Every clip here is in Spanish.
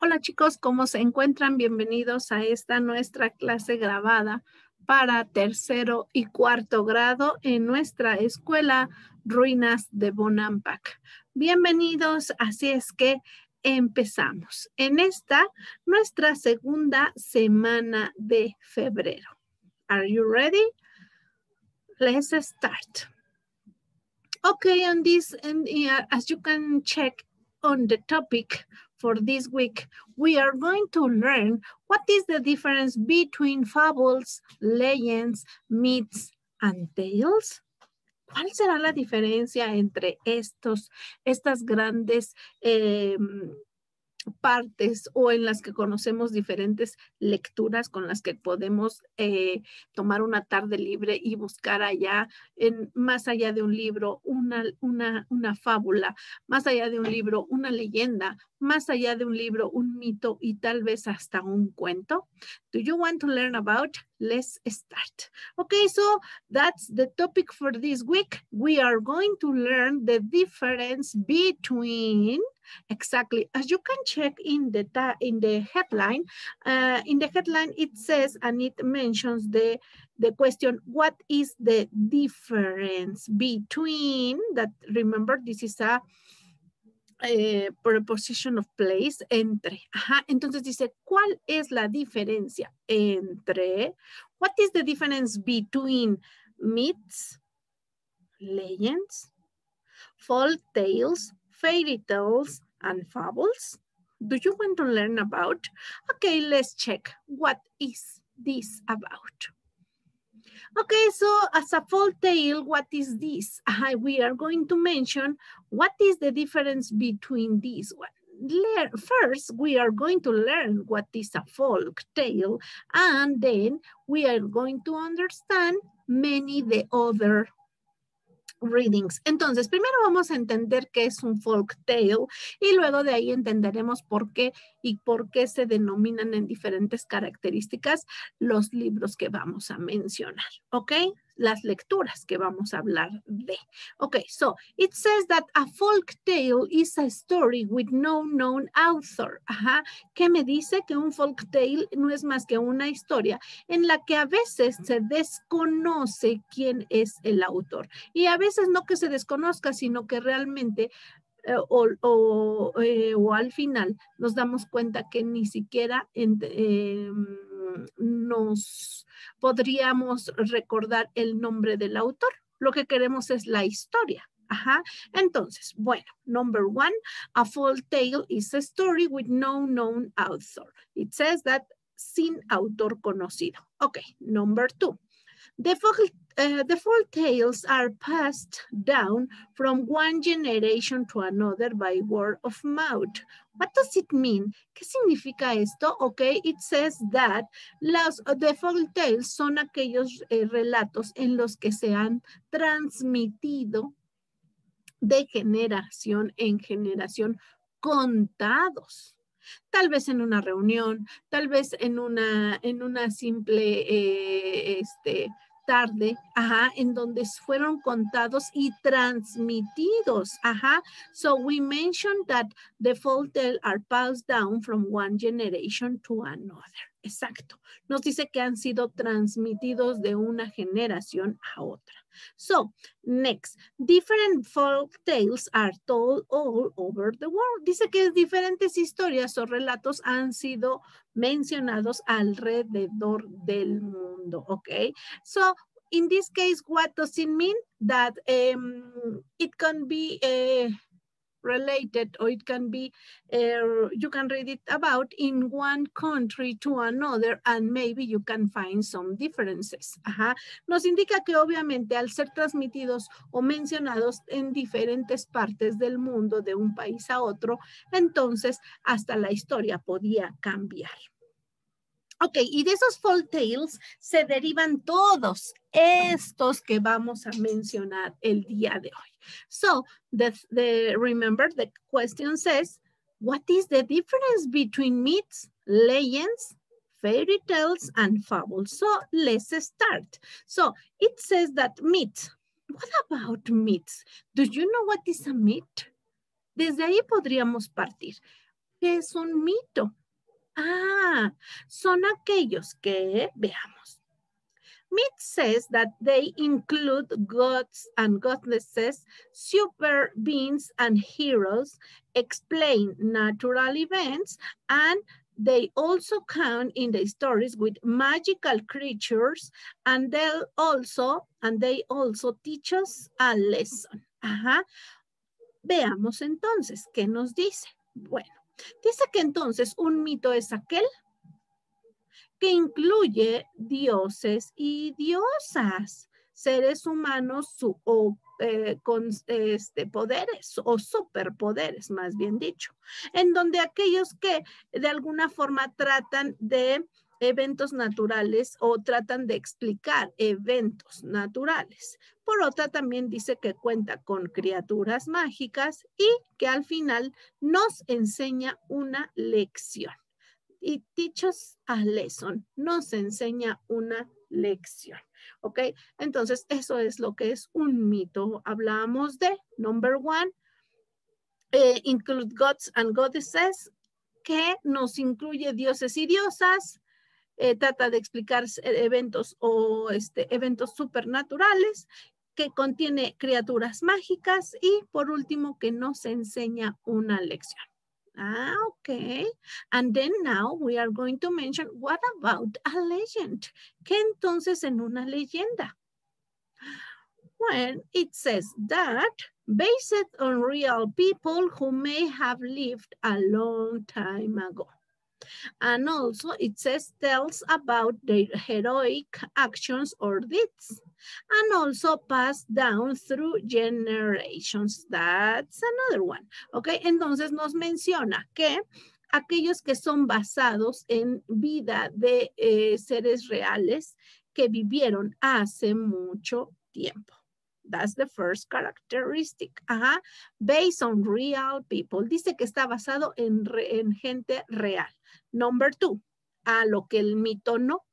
Hola chicos, ¿cómo se encuentran? Bienvenidos a esta nuestra clase grabada para tercero y cuarto grado en nuestra escuela Ruinas de Bonampak. Bienvenidos, así es que empezamos en esta nuestra segunda semana de febrero. Are you ready? Let's start. Okay, on this, and as you can check on the topic for this week, we are going to learn what is the difference between fables, legends, myths, and tales. ¿Cuál será la diferencia entre estas grandes partes o en las que conocemos diferentes lecturas con las que podemos tomar una tarde libre y buscar allá, más allá de un libro, una fábula, más allá de un libro, una leyenda, más allá de un libro, un mito y tal vez hasta un cuento? Do you want to learn about? Let's start. Okay, so that's the topic for this week. We are going to learn the difference between, exactly, as you can check in the headline. In the headline it says, and it mentions the question, what is the difference between, that remember this is a preposition of place, entre. Ajá, entonces dice, ¿cuál es la diferencia entre? What is the difference between myths, legends, folk tales, fairy tales, and fables? Do you want to learn about? Okay, let's check. What is this about? Okay, so as a folk tale, what is this? We are going to mention what is the difference between these one. First, we are going to learn what is a folk tale, and then we are going to understand many the other readings. Entonces, primero vamos a entender qué es un folk tale y luego de ahí entenderemos por qué y por qué se denominan en diferentes características los libros que vamos a mencionar, ¿ok? Las lecturas que vamos a hablar de. Okay, so it says that a folk tale is a story with no known author. Ajá, ¿qué me dice? Que un folk tale no es más que una historia en la que a veces se desconoce quién es el autor. Y a veces no que se desconozca, sino que realmente o al final nos damos cuenta que ni siquiera nos podríamos recordar el nombre del autor. Lo que queremos es la historia. Ajá. Entonces, bueno, number one, a folk tale is a story with no known author. It says that sin autor conocido. Okay, number two. The folk tales are passed down from one generation to another by word of mouth. What does it mean? ¿Qué significa esto? Okay, it says that the folk tales son aquellos relatos en los que se han transmitido de generación en generación, contados. Tal vez en una reunión, tal vez en una simple tarde, ajá, en donde fueron contados y transmitidos, ajá. So we mentioned that the folk tales are passed down from one generation to another. Exacto. Nos dice que han sido transmitidos de una generación a otra. So, next, different folk tales are told all over the world. Dice que diferentes historias o relatos han sido mencionados alrededor del mundo, okay? So, in this case, what does it mean? That it can be related, or it can be, you can read it about in one country to another, and maybe you can find some differences. Ajá. Nos indica que obviamente al ser transmitidos o mencionados en diferentes partes del mundo, de un país a otro, entonces hasta la historia podía cambiar. Ok, y de esos folk tales se derivan todos estos que vamos a mencionar el día de hoy. So, remember the question says, what is the difference between myths, legends, fairy tales, and fables? So, let's start. So, it says that myths. What about myths? Do you know what is a myth? Desde ahí podríamos partir. ¿Qué es un mito? Ah, son aquellos que, veamos. Myth says that they include gods and goddesses, super beings and heroes, explain natural events, and they also count in the stories with magical creatures, and they also teach us a lesson. Ajá. Veamos entonces, ¿qué nos dice? Bueno, dice que entonces un mito es aquel que incluye dioses y diosas, seres humanos con poderes o superpoderes, más bien dicho, en donde aquellos que de alguna forma tratan de eventos naturales o tratan de explicar eventos naturales. Por otra, también dice que cuenta con criaturas mágicas y que al final nos enseña una lección. Y teaches a lesson, nos enseña una lección, ¿ok? Entonces, eso es lo que es un mito. Hablamos de, number one, include gods and goddesses, que nos incluye dioses y diosas, trata de explicar eventos o eventos supernaturales, que contiene criaturas mágicas y por último que nos enseña una lección. Ah, okay. And then now we are going to mention what about a legend? ¿Qué entonces en una leyenda? Well, it says that based on real people who may have lived a long time ago. And also it says tells about their heroic actions or deeds. And also passed down through generations. That's another one. Okay, entonces nos menciona que aquellos que son basados en vida de seres reales que vivieron hace mucho tiempo. That's the first characteristic. Ajá. Based on real people. Dice que está basado en gente real. Number two, a lo que el mito no.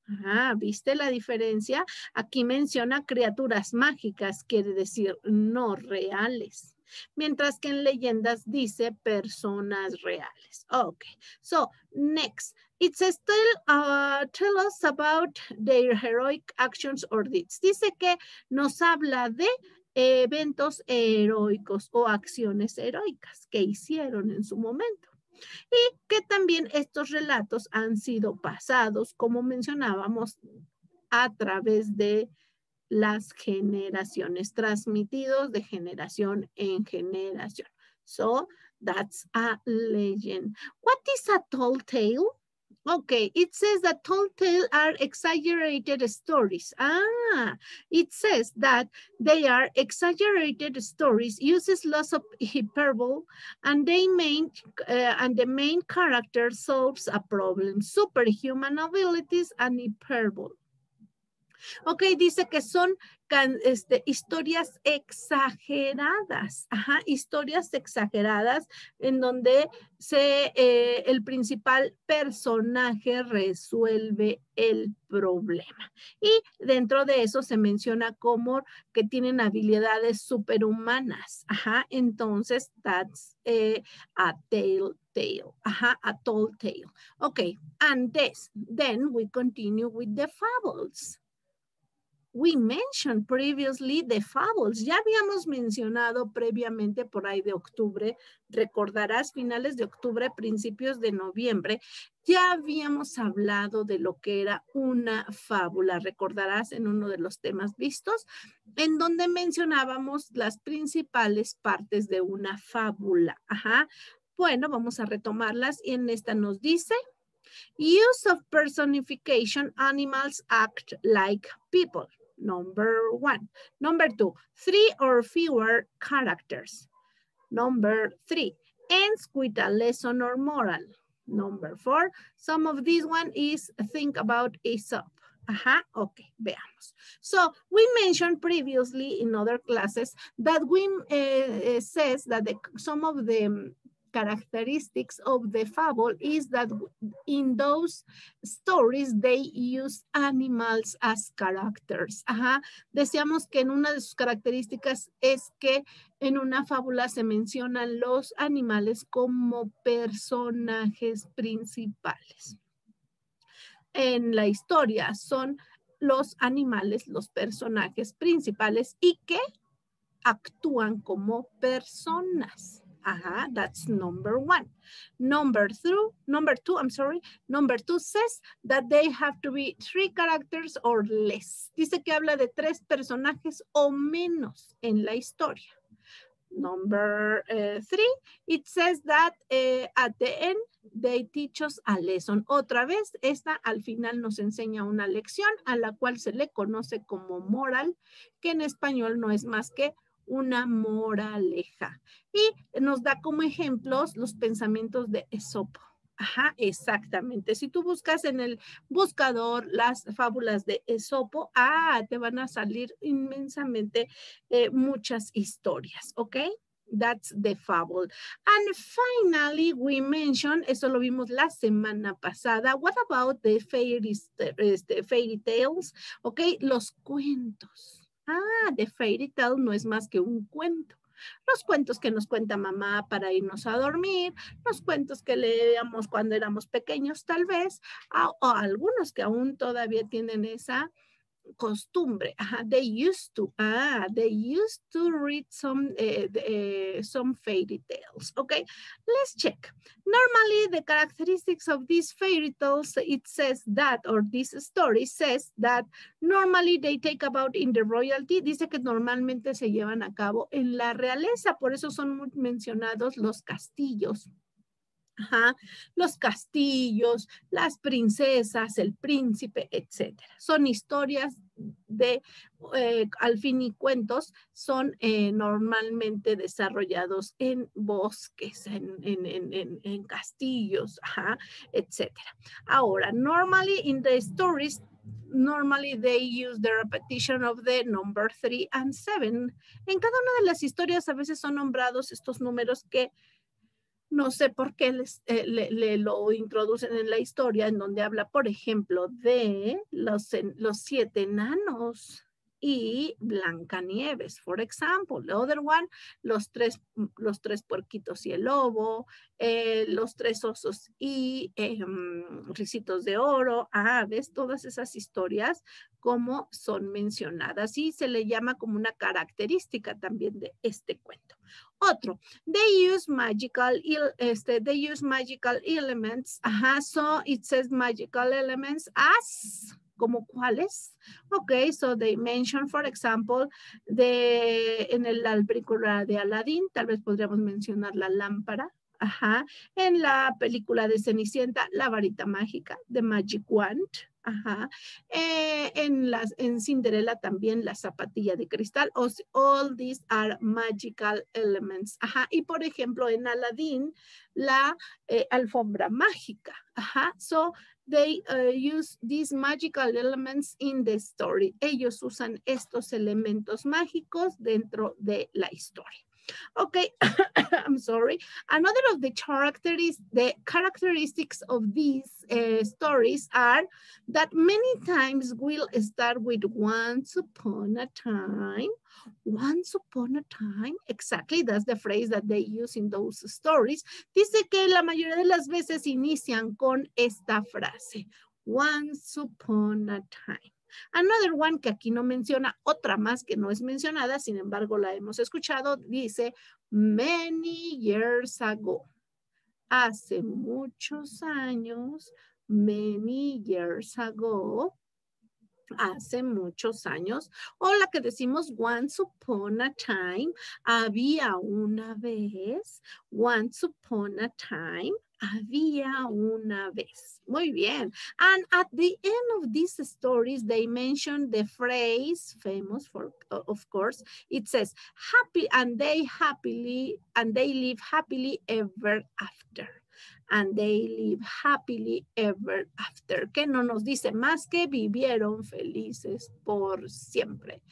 Ajá, ¿viste la diferencia? Aquí menciona criaturas mágicas, quiere decir no reales. Mientras que en leyendas dice personas reales. Okay, so next. It says, tell us about their heroic actions or deeds. Dice que nos habla de eventos heroicos o acciones heroicas que hicieron en su momento. Y que también estos relatos han sido pasados, como mencionábamos, a través de las generaciones, transmitidos de generación en generación. So, that's a legend. What is a tall tale? Okay, it says that tall tales are exaggerated stories. Ah, it says that they are exaggerated stories, uses lots of hyperbole, and the main character solves a problem, superhuman abilities and hyperbole. Ok, dice que son historias exageradas, ajá, historias exageradas en donde el principal personaje resuelve el problema. Y dentro de eso se menciona como que tienen habilidades superhumanas, ajá, entonces that's a tale, ajá, a tall tale. Ok, and then we continue with the fables. We mentioned previously the fables. Ya habíamos mencionado previamente por ahí de octubre, recordarás, finales de octubre, principios de noviembre, ya habíamos hablado de lo que era una fábula. Recordarás en uno de los temas vistos, en donde mencionábamos las principales partes de una fábula. Ajá. Bueno, vamos a retomarlas y en esta nos dice: use of personification, animals act like people. Number one. Number two, 3 or fewer characters. Number 3, ends with a lesson or moral. Number 4, some of this one is think about Aesop. Ajá, ok, veamos. So, we mentioned previously in other classes that we says that some of the characteristics of the fable is that in those stories they use animals as characters. Ajá. Decíamos que en una de sus características es que en una fábula se mencionan los animales como personajes principales. En la historia son los animales los personajes principales y que actúan como personas. Ajá, that's number one. Number two says that they have to be 3 characters or less. Dice que habla de 3 personajes o menos en la historia. Number 3, it says that at the end they teach us a lesson. Otra vez, esta al final nos enseña una lección a la cual se le conoce como moral, que en español no es más que una moraleja. Y nos da como ejemplos los pensamientos de Esopo. Ajá, exactamente. Si tú buscas en el buscador las fábulas de Esopo, te van a salir inmensamente muchas historias, ¿ok? That's the fable. And finally, we mentioned, eso lo vimos la semana pasada, what about the fairy tales? ¿Ok? Los cuentos. The fairy tale no es más que un cuento. Los cuentos que nos cuenta mamá para irnos a dormir, los cuentos que leíamos cuando éramos pequeños tal vez, o algunos que aún todavía tienen esa costumbre. They used to read some fairy tales. Okay, let's check. Normally, the characteristics of these fairy tales, it says that, or this story says that normally they take about in the royalty. Dice que normalmente se llevan a cabo en la realeza, por eso son mencionados los castillos. Los castillos, las princesas, el príncipe, etcétera. Son historias de, al fin y cuentos, son normalmente desarrollados en bosques, en castillos, etcétera. Ahora, normally in the stories, normally they use the repetition of the number 3 and 7. En cada una de las historias a veces son nombrados estos números que no sé por qué lo introducen en la historia, en donde habla, por ejemplo, de los 7 enanos y Blancanieves, for example. The other one, los tres puerquitos y el lobo, los 3 osos y Ricitos de Oro. ¿Ves? Todas esas historias como son mencionadas y se le llama como una característica también de este cuento. Otro, they use magical elements. So it says magical elements as, ¿como cuáles? Okay, so they mention, for example, en la película de Aladdin, tal vez podríamos mencionar la lámpara. En la película de Cenicienta, la varita mágica, the magic wand. En Cinderella también la zapatilla de cristal. All these are magical elements. Y por ejemplo en Aladdin la alfombra mágica. So they use these magical elements in the story. Ellos usan estos elementos mágicos dentro de la historia. Okay, I'm sorry. Another of the characteristics of these stories are that many times we'll start with once upon a time. Once upon a time, exactly, that's the phrase that they use in those stories. Dice que la mayoría de las veces inician con esta frase, once upon a time. Another one que aquí no menciona, otra más que no es mencionada, sin embargo la hemos escuchado, dice many years ago. Hace muchos años, many years ago, hace muchos años, o la que decimos once upon a time, había una vez, once upon a time, había una vez. Muy bien. And at the end of these stories, they mention the phrase, famous for, of course, it says, happy, and they live happily ever after. And they live happily ever after. Que no nos dice más que vivieron felices por siempre.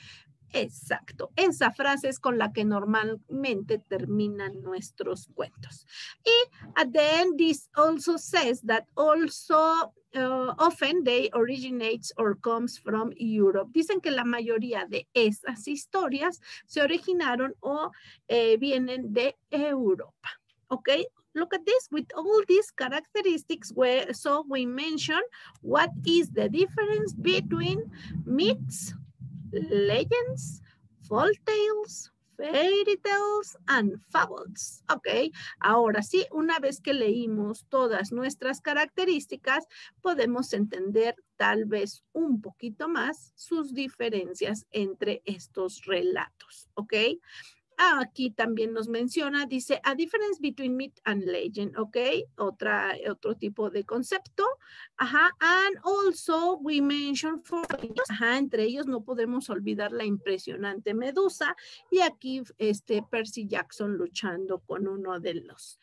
Exacto, esa frase es con la que normalmente terminan nuestros cuentos. Y at the end, this also says that also often they originates or comes from Europe. Dicen que la mayoría de esas historias se originaron o vienen de Europa. Okay, look at this. With all these characteristics, so we mention what is the difference between myths, legends, folk tales, fairy tales, and fables. Ok, ahora sí, una vez que leímos todas nuestras características, podemos entender tal vez un poquito más sus diferencias entre estos relatos. Ok. Aquí también nos menciona, dice, a difference between myth and legend, ¿ok? Otro tipo de concepto. Ajá, and also we mention for ellos, ajá, entre ellos no podemos olvidar la impresionante Medusa y aquí Percy Jackson luchando con uno de las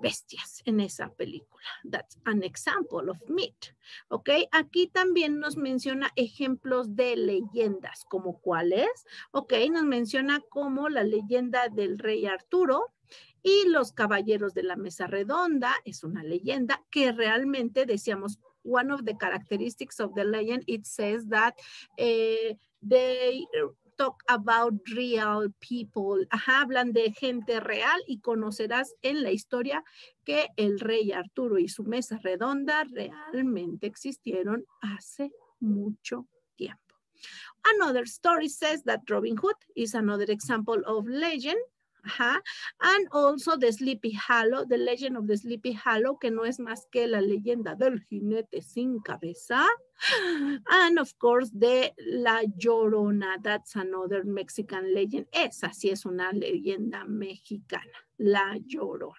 bestias en esa película. That's an example of myth, ¿ok? Aquí también nos menciona ejemplos de leyendas, como cuáles. Ok, nos menciona como la leyenda del rey Arturo y los caballeros de la mesa redonda. Es una leyenda que realmente decíamos, one of the characteristics of the legend, it says that they talk about real people. Ajá, hablan de gente real y conocerás en la historia que el rey Arturo y su mesa redonda realmente existieron hace mucho tiempo. Another story says that Robin Hood is another example of legend. And also the Sleepy Hollow, the legend of the Sleepy Hollow, que no es más que la leyenda del jinete sin cabeza. And of course, de La Llorona, that's another Mexican legend. Esa sí es una leyenda mexicana, La Llorona.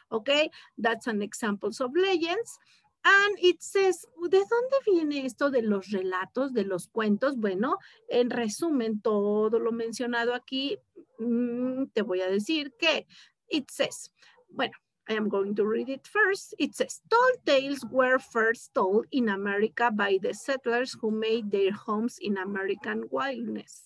Okay, that's an example of legends. And it says, ¿de dónde viene esto de los relatos, de los cuentos? Bueno, en resumen, todo lo mencionado aquí, te voy a decir que it says, bueno, I am going to read it first. It says, tall tales were first told in America by the settlers who made their homes in American wilderness.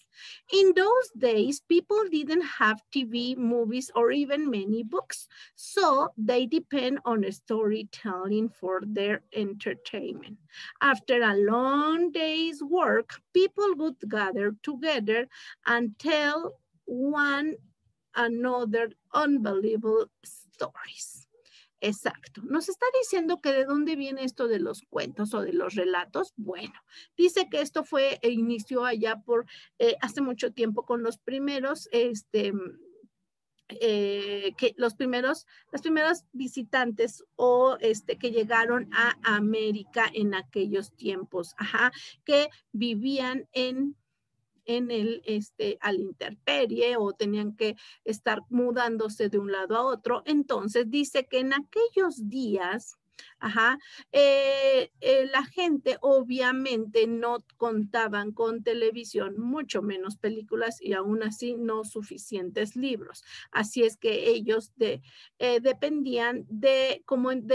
In those days, people didn't have TV, movies, or even many books, so they depend on storytelling for their entertainment. After a long day's work, people would gather together and tell one another unbelievable stories. Exacto. Nos está diciendo que de dónde viene esto de los cuentos o de los relatos. Bueno, dice que esto inició allá por hace mucho tiempo con los primeros, las primeras visitantes o que llegaron a América en aquellos tiempos, que vivían a la intemperie o tenían que estar mudándose de un lado a otro. Entonces dice que en aquellos días, la gente obviamente no contaban con televisión, mucho menos películas y aún así no suficientes libros. Así es que ellos dependían de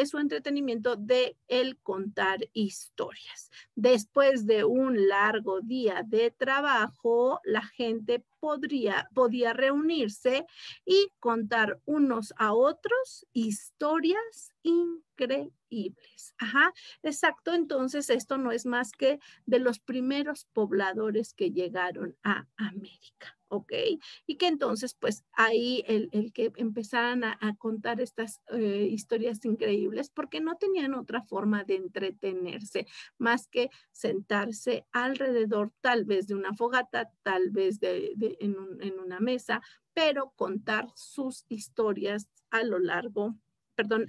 su entretenimiento de el contar historias. Después de un largo día de trabajo, la gente podía reunirse y contar unos a otros historias increíbles. Exacto. Entonces, esto no es más que de los primeros pobladores que llegaron a América. ¿Ok? Y que entonces, pues ahí el que empezaran a contar estas historias increíbles porque no tenían otra forma de entretenerse más que sentarse alrededor tal vez de una fogata, tal vez en una mesa, pero contar sus historias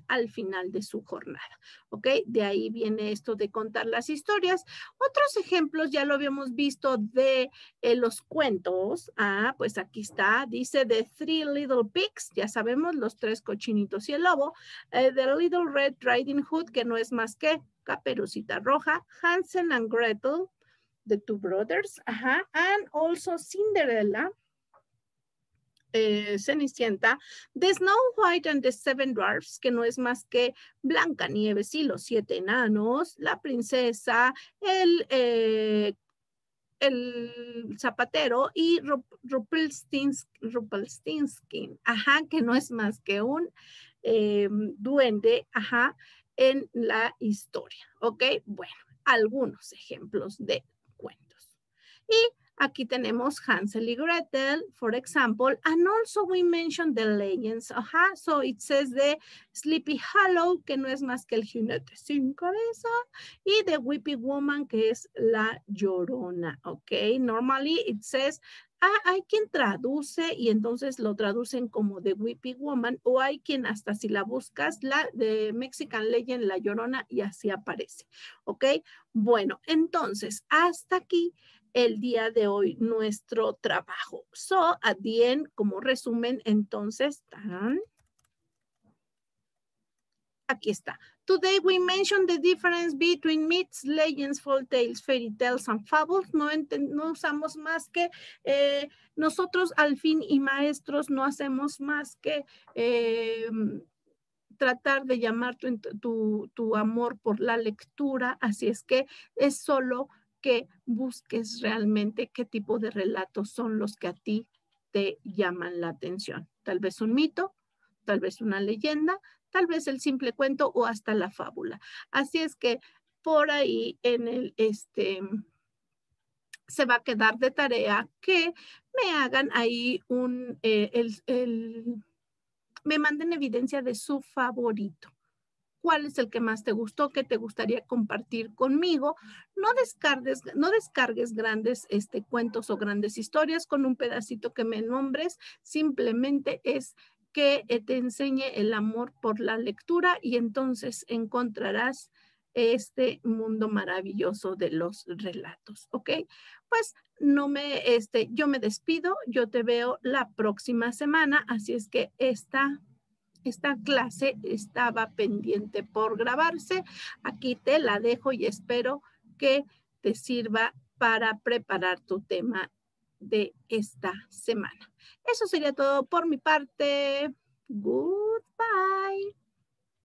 al final de su jornada, ¿ok? De ahí viene esto de contar las historias. Otros ejemplos ya lo habíamos visto de los cuentos. Pues aquí está, dice The Three Little Pigs, ya sabemos, los tres cochinitos y el lobo. The Little Red Riding Hood, que no es más que Caperucita Roja. Hansel and Gretel, The Two Brothers, and also Cinderella, Cenicienta, The Snow White and the Seven Dwarfs, que no es más que Blancanieves y los 7 enanos, la princesa, el zapatero y Rumpelstiltskin, ajá, que no es más que un duende, ajá, en la historia, ¿ok? Bueno, algunos ejemplos de cuentos. Y aquí tenemos Hansel y Gretel, for example, and also we mentioned the legends, ajá, so it says the Sleepy Hollow, que no es más que el jinete sin cabeza, y the Weepy Woman, que es la llorona, ok, normally it says, hay quien traduce y entonces lo traducen como The Weepy Woman, o hay quien hasta si la buscas, la de Mexican Legend, La Llorona, y así aparece, ¿ok? Bueno, entonces, hasta aquí el día de hoy nuestro trabajo. So, at the end, como resumen, entonces, aquí está. Today we mentioned the difference between myths, legends, folk tales, fairy tales, and fables. No usamos más que nosotros al fin y maestros no hacemos más que tratar de llamar tu amor por la lectura. Así es que es solo que busques realmente qué tipo de relatos son los que a ti te llaman la atención. Tal vez un mito, tal vez una leyenda, tal vez el simple cuento o hasta la fábula. Así es que por ahí en el se va a quedar de tarea que me hagan ahí me manden evidencia de su favorito. ¿Cuál es el que más te gustó? ¿Qué te gustaría compartir conmigo? No descargues grandes cuentos o grandes historias con un pedacito que me nombres. Simplemente es que te enseñe el amor por la lectura y entonces encontrarás este mundo maravilloso de los relatos, ¿ok? Pues yo me despido, yo te veo la próxima semana, así es que esta clase estaba pendiente por grabarse. Aquí te la dejo y espero que te sirva para preparar tu tema de esta semana. Eso sería todo por mi parte. Goodbye.